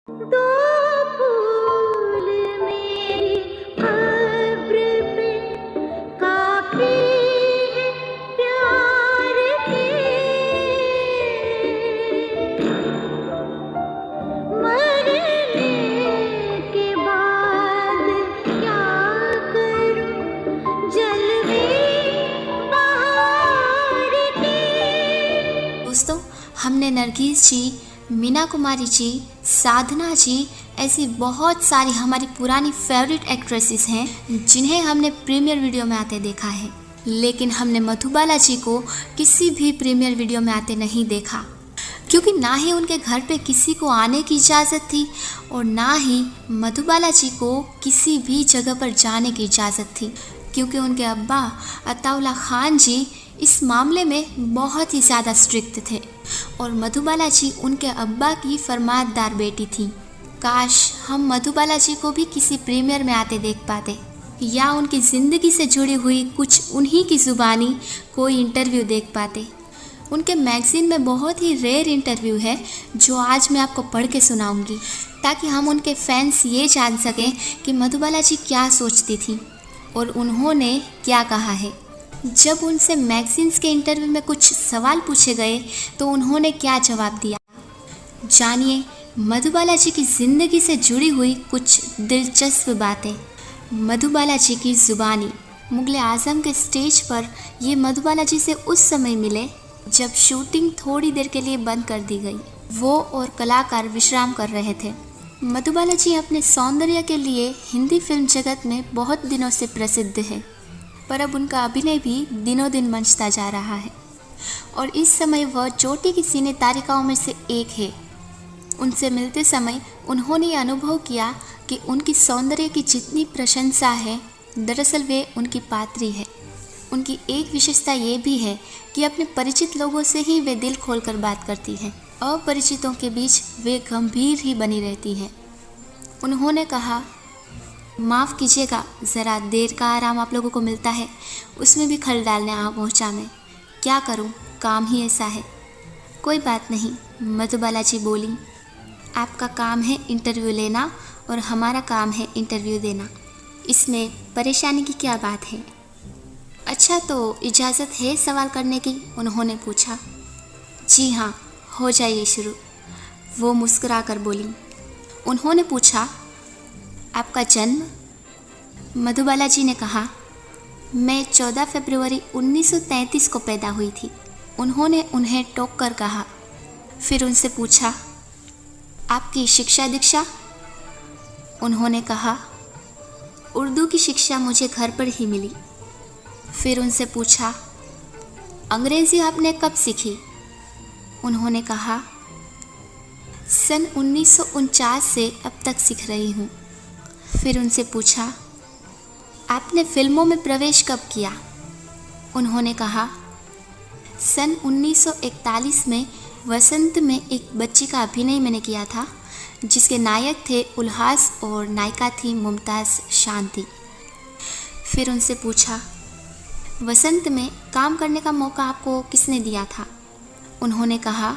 दो फूल मेरी कब्र पे काफी है प्यार के, मरने के बाद क्या करूं जलवे बहार के। दोस्तों, हमने नरगिस जी, मीना कुमारी जी, साधना जी ऐसी बहुत सारी हमारी पुरानी फेवरेट एक्ट्रेसेस हैं जिन्हें हमने प्रीमियर वीडियो में आते देखा है, लेकिन हमने मधुबाला जी को किसी भी प्रीमियर वीडियो में आते नहीं देखा, क्योंकि ना ही उनके घर पे किसी को आने की इजाज़त थी और ना ही मधुबाला जी को किसी भी जगह पर जाने की इजाज़त थी, क्योंकि उनके अब्बा अताउल्ला खान जी इस मामले में बहुत ही ज़्यादा स्ट्रिक्ट थे और मधुबाला जी उनके अब्बा की फरमानदार बेटी थी। काश हम मधुबाला जी को भी किसी प्रीमियर में आते देख पाते या उनकी ज़िंदगी से जुड़ी हुई कुछ उन्हीं की ज़ुबानी कोई इंटरव्यू देख पाते। उनके मैगज़ीन में बहुत ही रेयर इंटरव्यू है जो आज मैं आपको पढ़ के सुनाऊंगी, ताकि हम उनके फैंस ये जान सकें कि मधुबाला जी क्या सोचती थी और उन्होंने क्या कहा है। जब उनसे मैगज़ीन्स के इंटरव्यू में कुछ सवाल पूछे गए तो उन्होंने क्या जवाब दिया, जानिए मधुबाला जी की ज़िंदगी से जुड़ी हुई कुछ दिलचस्प बातें। मधुबाला जी की ज़ुबानी। मुग़ल आज़म के स्टेज पर ये मधुबाला जी से उस समय मिले जब शूटिंग थोड़ी देर के लिए बंद कर दी गई। वो और कलाकार विश्राम कर रहे थे। मधुबाला जी अपने सौंदर्य के लिए हिंदी फिल्म जगत में बहुत दिनों से प्रसिद्ध है, पर अब उनका अभिनय भी दिनों दिन मंचता जा रहा है और इस समय वह चोटी की सिने तारिकाओं में से एक है। उनसे मिलते समय उन्होंने ये अनुभव किया कि उनकी सौंदर्य की जितनी प्रशंसा है, दरअसल वे उनकी पात्री है। उनकी एक विशेषता ये भी है कि अपने परिचित लोगों से ही वे दिल खोलकर बात करती हैं। अपरिचितों के बीच वे गंभीर ही बनी रहती हैं। उन्होंने कहा, माफ़ कीजिएगा, ज़रा देर का आराम आप लोगों को मिलता है, उसमें भी खल डालने आ पहुँचा मैं। क्या करूँ, काम ही ऐसा है। कोई बात नहीं, मधुबाला जी बोली, आपका काम है इंटरव्यू लेना और हमारा काम है इंटरव्यू देना, इसमें परेशानी की क्या बात है। अच्छा, तो इजाज़त है सवाल करने की, उन्होंने पूछा। जी हाँ, हो जाइए शुरू, वो मुस्कुरा कर बोली। उन्होंने पूछा, आपका जन्म? मधुबाला जी ने कहा, मैं 14 फरवरी 1933 को पैदा हुई थी। उन्होंने उन्हें टोक कर कहा। फिर उनसे पूछा, आपकी शिक्षा दीक्षा? उन्होंने कहा, उर्दू की शिक्षा मुझे घर पर ही मिली। फिर उनसे पूछा, अंग्रेज़ी आपने कब सीखी? उन्होंने कहा, सन 1949 से अब तक सीख रही हूँ। फिर उनसे पूछा, आपने फिल्मों में प्रवेश कब किया? उन्होंने कहा, सन 1941 में वसंत में एक बच्ची का अभिनय मैंने किया था, जिसके नायक थे उल्हास और नायिका थी मुमताज़ शांति। फिर उनसे पूछा, वसंत में काम करने का मौका आपको किसने दिया था? उन्होंने कहा,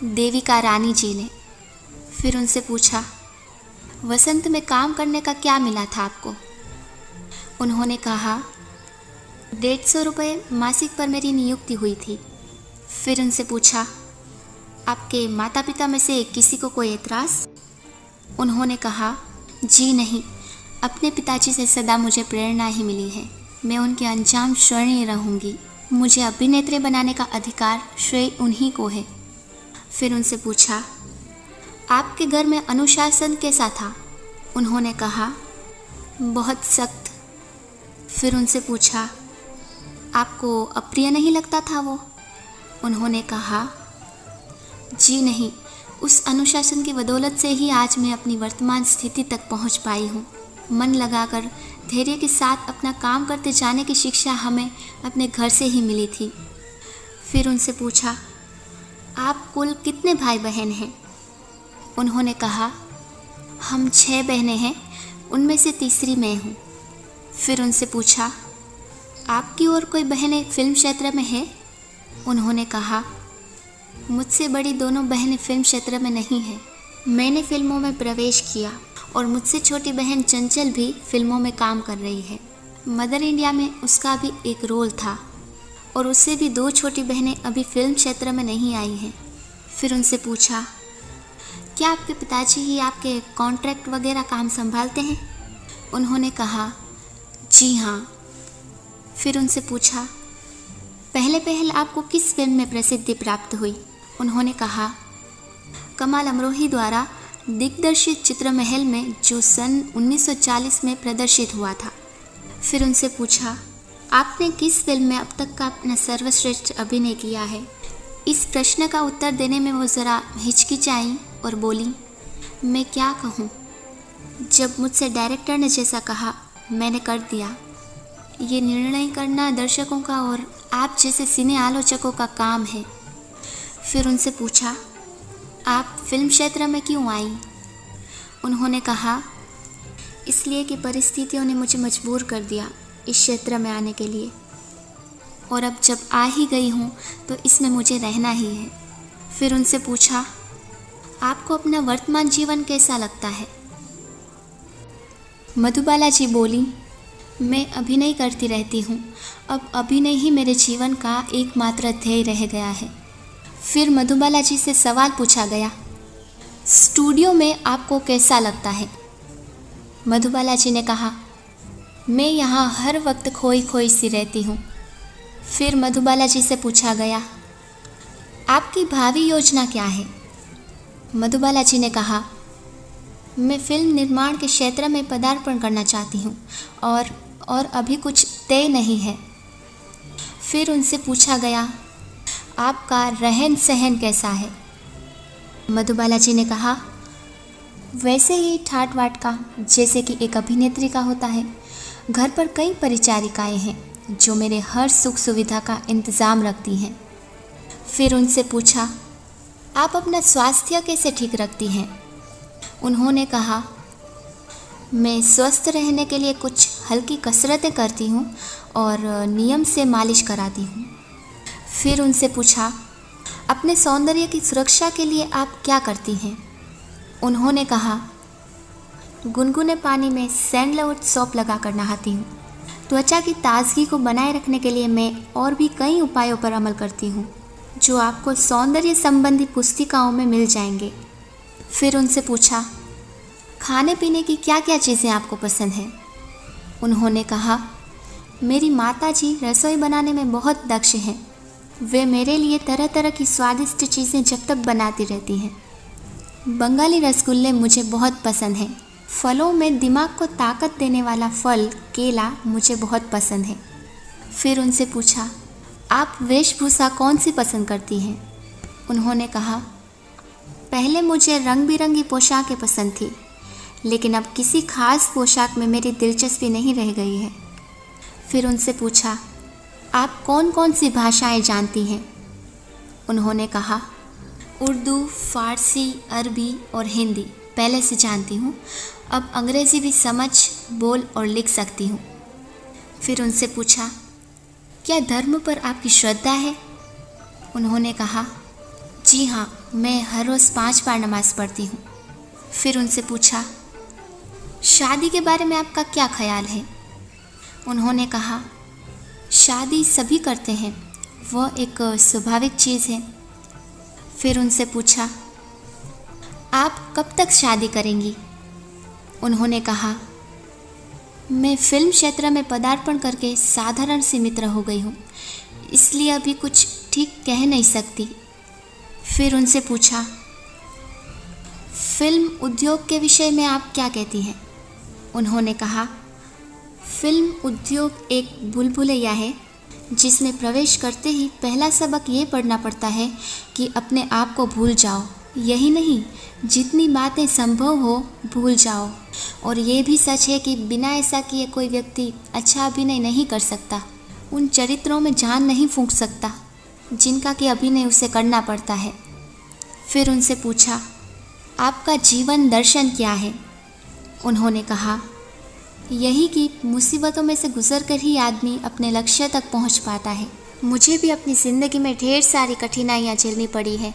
देविका रानी जी ने। फिर उनसे पूछा, वसंत में काम करने का क्या मिला था आपको? उन्होंने कहा, 150 रुपये मासिक पर मेरी नियुक्ति हुई थी। फिर उनसे पूछा, आपके माता पिता में से किसी को कोई एतराज़? उन्होंने कहा, जी नहीं, अपने पिताजी से सदा मुझे प्रेरणा ही मिली है। मैं उनके अंजाम स्वर्णीय रहूँगी। मुझे अभिनेत्री बनाने का अधिकार श्रेय उन्हीं को है। फिर उनसे पूछा, आपके घर में अनुशासन कैसा था? उन्होंने कहा, बहुत सख्त। फिर उनसे पूछा, आपको अप्रिय नहीं लगता था वो? उन्होंने कहा, जी नहीं, उस अनुशासन की बदौलत से ही आज मैं अपनी वर्तमान स्थिति तक पहुंच पाई हूँ। मन लगाकर धैर्य के साथ अपना काम करते जाने की शिक्षा हमें अपने घर से ही मिली थी। फिर उनसे पूछा, आप कुल कितने भाई बहन हैं? उन्होंने कहा, हम 6 बहनें हैं, उनमें से तीसरी मैं हूँ। फिर उनसे पूछा, आपकी और कोई बहनें फिल्म क्षेत्र में है? उन्होंने कहा, मुझसे बड़ी दोनों बहनें फिल्म क्षेत्र में नहीं हैं, मैंने फिल्मों में प्रवेश किया और मुझसे छोटी बहन चंचल भी फिल्मों में काम कर रही है। मदर इंडिया में उसका भी एक रोल था और उससे भी 2 छोटी बहनें अभी फिल्म क्षेत्र में नहीं आई हैं। फिर उनसे पूछा, क्या आपके पिताजी ही आपके कॉन्ट्रैक्ट वगैरह काम संभालते हैं? उन्होंने कहा, जी हाँ। फिर उनसे पूछा, पहले आपको किस फिल्म में प्रसिद्धि प्राप्त हुई? उन्होंने कहा, कमाल अमरोही द्वारा दिग्दर्शित चित्रमहल में, जो सन 1940 में प्रदर्शित हुआ था। फिर उनसे पूछा, आपने किस फिल्म में अब तक का अपना सर्वश्रेष्ठ अभिनय किया है? इस प्रश्न का उत्तर देने में वो ज़रा हिचकिचाई और बोली, मैं क्या कहूँ, जब मुझसे डायरेक्टर ने जैसा कहा मैंने कर दिया। ये निर्णय करना दर्शकों का और आप जैसे सिने आलोचकों का काम है। फिर उनसे पूछा, आप फिल्म क्षेत्र में क्यों आई? उन्होंने कहा, इसलिए कि परिस्थितियों ने मुझे मजबूर कर दिया इस क्षेत्र में आने के लिए, और अब जब आ ही गई हूँ तो इसमें मुझे रहना ही है। फिर उनसे पूछा, आपको अपना वर्तमान जीवन कैसा लगता है? मधुबाला जी बोली, मैं अभिनय करती रहती हूँ, अब अभिनय ही मेरे जीवन का एकमात्र ध्येय रह गया है। फिर मधुबाला जी से सवाल पूछा गया, स्टूडियो में आपको कैसा लगता है? मधुबाला जी ने कहा, मैं यहाँ हर वक्त खोई खोई सी रहती हूँ। फिर मधुबाला जी से पूछा गया, आपकी भावी योजना क्या है? मधुबाला जी ने कहा, मैं फिल्म निर्माण के क्षेत्र में पदार्पण करना चाहती हूँ और अभी कुछ तय नहीं है। फिर उनसे पूछा गया, आपका रहन सहन कैसा है? मधुबाला जी ने कहा, वैसे ही ठाट बाट का, जैसे कि एक अभिनेत्री का होता है। घर पर कई परिचारिकाएं हैं जो मेरे हर सुख सुविधा का इंतज़ाम रखती हैं। फिर उनसे पूछा, आप अपना स्वास्थ्य कैसे ठीक रखती हैं? उन्होंने कहा, मैं स्वस्थ रहने के लिए कुछ हल्की कसरतें करती हूँ और नियम से मालिश कराती हूँ। फिर उनसे पूछा, अपने सौंदर्य की सुरक्षा के लिए आप क्या करती हैं? उन्होंने कहा, गुनगुने पानी में सैंडलवुड सोप लगाकर नहाती हूँ। त्वचा की ताजगी को बनाए रखने के लिए मैं और भी कई उपायों पर अमल करती हूँ, जो आपको सौंदर्य संबंधी पुस्तिकाओं में मिल जाएंगे। फिर उनसे पूछा, खाने पीने की क्या क्या चीज़ें आपको पसंद हैं? उन्होंने कहा, मेरी माता जी रसोई बनाने में बहुत दक्ष हैं। वे मेरे लिए तरह तरह की स्वादिष्ट चीज़ें जब तक बनाती रहती हैं। बंगाली रसगुल्ले मुझे बहुत पसंद हैं। फलों में दिमाग को ताकत देने वाला फल केला मुझे बहुत पसंद है। फिर उनसे पूछा, आप वेशभूषा कौन सी पसंद करती हैं? उन्होंने कहा, पहले मुझे रंग बिरंगी पोशाकें पसंद थी, लेकिन अब किसी खास पोशाक में मेरी दिलचस्पी नहीं रह गई है। फिर उनसे पूछा, आप कौन कौन सी भाषाएं जानती हैं? उन्होंने कहा, उर्दू, फ़ारसी, अरबी और हिंदी पहले से जानती हूँ। अब अंग्रेज़ी भी समझ, बोल और लिख सकती हूँ। फिर उनसे पूछा, क्या धर्म पर आपकी श्रद्धा है? उन्होंने कहा, जी हाँ, मैं हर रोज़ 5 बार नमाज़ पढ़ती हूँ। फिर उनसे पूछा, शादी के बारे में आपका क्या ख्याल है? उन्होंने कहा, शादी सभी करते हैं, वह एक स्वाभाविक चीज़ है। फिर उनसे पूछा, आप कब तक शादी करेंगी? उन्होंने कहा, मैं फिल्म क्षेत्र में पदार्पण करके साधारण सी मित्र हो गई हूँ, इसलिए अभी कुछ ठीक कह नहीं सकती। फिर उनसे पूछा, फिल्म उद्योग के विषय में आप क्या कहती हैं? उन्होंने कहा, फिल्म उद्योग एक भूलभुलैया है जिसमें प्रवेश करते ही पहला सबक ये पढ़ना पड़ता है कि अपने आप को भूल जाओ। यही नहीं, जितनी बातें संभव हो भूल जाओ। और ये भी सच है कि बिना ऐसा किए कोई व्यक्ति अच्छा अभिनय नहीं कर सकता, उन चरित्रों में जान नहीं फूंक सकता जिनका कि अभिनय उसे करना पड़ता है। फिर उनसे पूछा, आपका जीवन दर्शन क्या है? उन्होंने कहा, यही कि मुसीबतों में से गुजरकर ही आदमी अपने लक्ष्य तक पहुंच पाता है। मुझे भी अपनी ज़िंदगी में ढेर सारी कठिनाइयां झेलनी पड़ी है,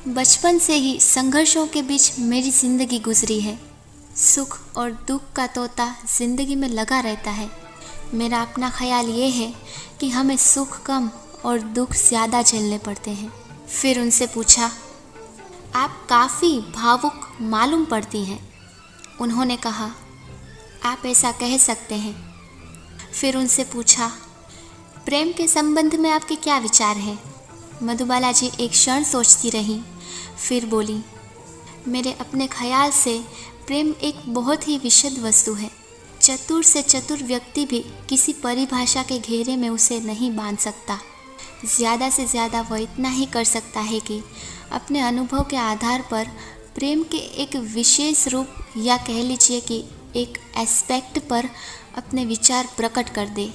बचपन से ही संघर्षों के बीच मेरी ज़िंदगी गुजरी है। सुख और दुख का तोता ज़िंदगी में लगा रहता है। मेरा अपना ख्याल ये है कि हमें सुख कम और दुख ज़्यादा झेलने पड़ते हैं। फिर उनसे पूछा, आप काफ़ी भावुक मालूम पड़ती हैं। उन्होंने कहा, आप ऐसा कह सकते हैं। फिर उनसे पूछा, प्रेम के संबंध में आपके क्या विचार हैं? मधुबाला जी एक क्षण सोचती रहीं, फिर बोली, मेरे अपने ख्याल से प्रेम एक बहुत ही विशद वस्तु है। चतुर से चतुर व्यक्ति भी किसी परिभाषा के घेरे में उसे नहीं बांध सकता। ज़्यादा से ज़्यादा वह इतना ही कर सकता है कि अपने अनुभव के आधार पर प्रेम के एक विशेष रूप या कह लीजिए कि एक एस्पेक्ट पर अपने विचार प्रकट कर दे।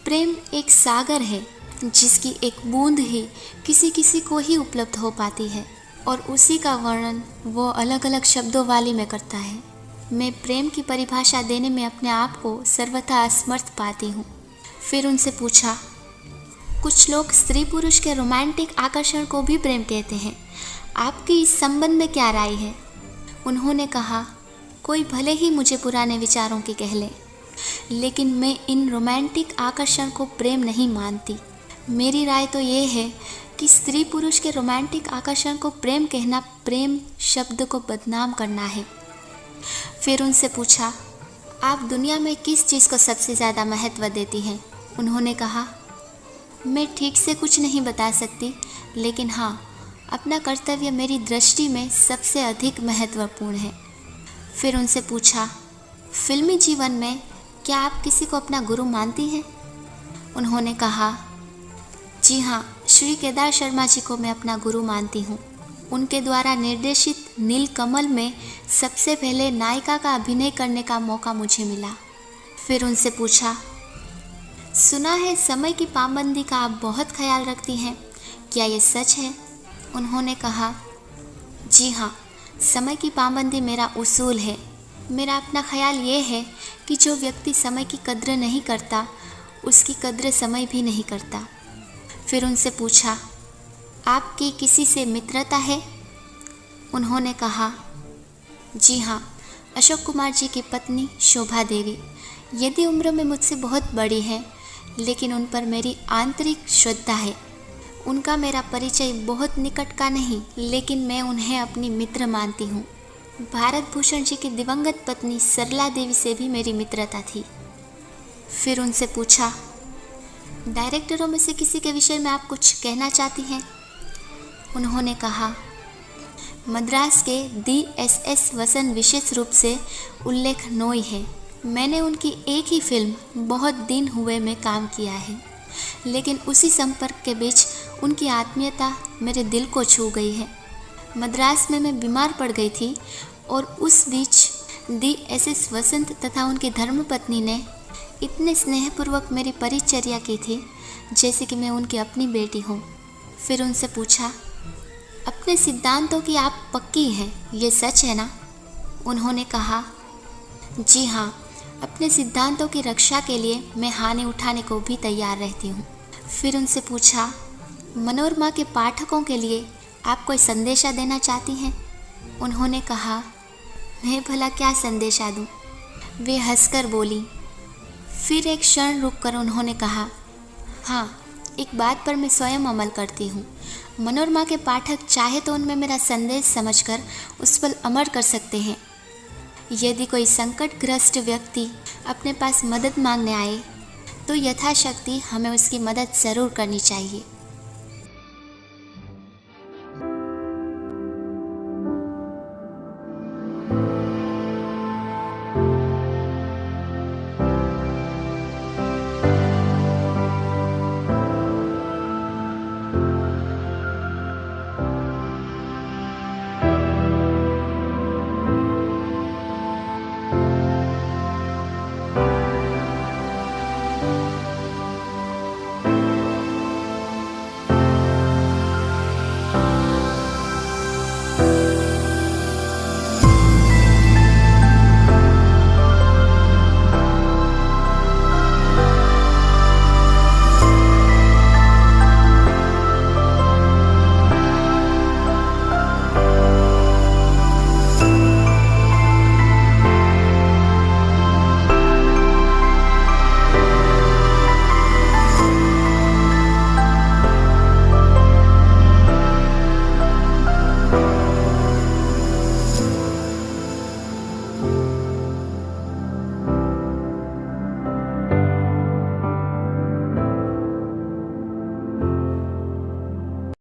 प्रेम एक सागर है जिसकी एक बूंद ही किसी किसी को ही उपलब्ध हो पाती है और उसी का वर्णन वो अलग अलग शब्दों वाली में करता है। मैं प्रेम की परिभाषा देने में अपने आप को सर्वथा असमर्थ पाती हूँ। फिर उनसे पूछा, कुछ लोग स्त्री पुरुष के रोमांटिक आकर्षण को भी प्रेम कहते हैं, आपकी इस संबंध में क्या राय है? उन्होंने कहा, कोई भले ही मुझे पुराने विचारों की कह ले, लेकिन मैं इन रोमांटिक आकर्षण को प्रेम नहीं मानती। मेरी राय तो ये है कि स्त्री पुरुष के रोमांटिक आकर्षण को प्रेम कहना प्रेम शब्द को बदनाम करना है। फिर उनसे पूछा, आप दुनिया में किस चीज़ को सबसे ज़्यादा महत्व देती हैं? उन्होंने कहा, मैं ठीक से कुछ नहीं बता सकती, लेकिन हाँ, अपना कर्तव्य मेरी दृष्टि में सबसे अधिक महत्वपूर्ण है। फिर उनसे पूछा, फिल्मी जीवन में क्या आप किसी को अपना गुरु मानती हैं? उन्होंने कहा, जी हाँ, श्री केदार शर्मा जी को मैं अपना गुरु मानती हूँ। उनके द्वारा निर्देशित नीलकमल में सबसे पहले नायिका का अभिनय करने का मौका मुझे मिला। फिर उनसे पूछा, सुना है समय की पाबंदी का आप बहुत ख्याल रखती हैं, क्या ये सच है? उन्होंने कहा, जी हाँ, समय की पाबंदी मेरा उसूल है। मेरा अपना ख्याल ये है कि जो व्यक्ति समय की कद्र नहीं करता, उसकी कद्र समय भी नहीं करता। फिर उनसे पूछा, आपकी किसी से मित्रता है? उन्होंने कहा, जी हाँ, अशोक कुमार जी की पत्नी शोभा देवी। यदि उम्र में मुझसे बहुत बड़ी है, लेकिन उन पर मेरी आंतरिक श्रद्धा है। उनका मेरा परिचय बहुत निकट का नहीं, लेकिन मैं उन्हें अपनी मित्र मानती हूँ। भारत भूषण जी की दिवंगत पत्नी सरला देवी से भी मेरी मित्रता थी। फिर उनसे पूछा, डायरेक्टरों में से किसी के विषय में आप कुछ कहना चाहती हैं? उन्होंने कहा, मद्रास के DSS वसन विशेष रूप से उल्लेखनीय है। मैंने उनकी एक ही फिल्म बहुत दिन हुए में काम किया है, लेकिन उसी संपर्क के बीच उनकी आत्मीयता मेरे दिल को छू गई है। मद्रास में मैं बीमार पड़ गई थी और उस बीच DSS वसंत तथा उनकी धर्मपत्नी ने इतने स्नेहपूर्वक मेरी परिचर्या की थी जैसे कि मैं उनकी अपनी बेटी हूँ। फिर उनसे पूछा, अपने सिद्धांतों की आप पक्की हैं, ये सच है ना? उन्होंने कहा, जी हाँ, अपने सिद्धांतों की रक्षा के लिए मैं हानि उठाने को भी तैयार रहती हूँ। फिर उनसे पूछा, मनोरमा के पाठकों के लिए आप कोई संदेशा देना चाहती हैं? उन्होंने कहा, मैं भला क्या संदेशा दूँ? वे हंसकर बोली। फिर एक क्षण रुककर उन्होंने कहा, हाँ, एक बात पर मैं स्वयं अमल करती हूँ। मनोरमा के पाठक चाहे तो उनमें मेरा संदेश समझकर उस पर अमल कर सकते हैं। यदि कोई संकटग्रस्त व्यक्ति अपने पास मदद मांगने आए तो यथाशक्ति हमें उसकी मदद ज़रूर करनी चाहिए।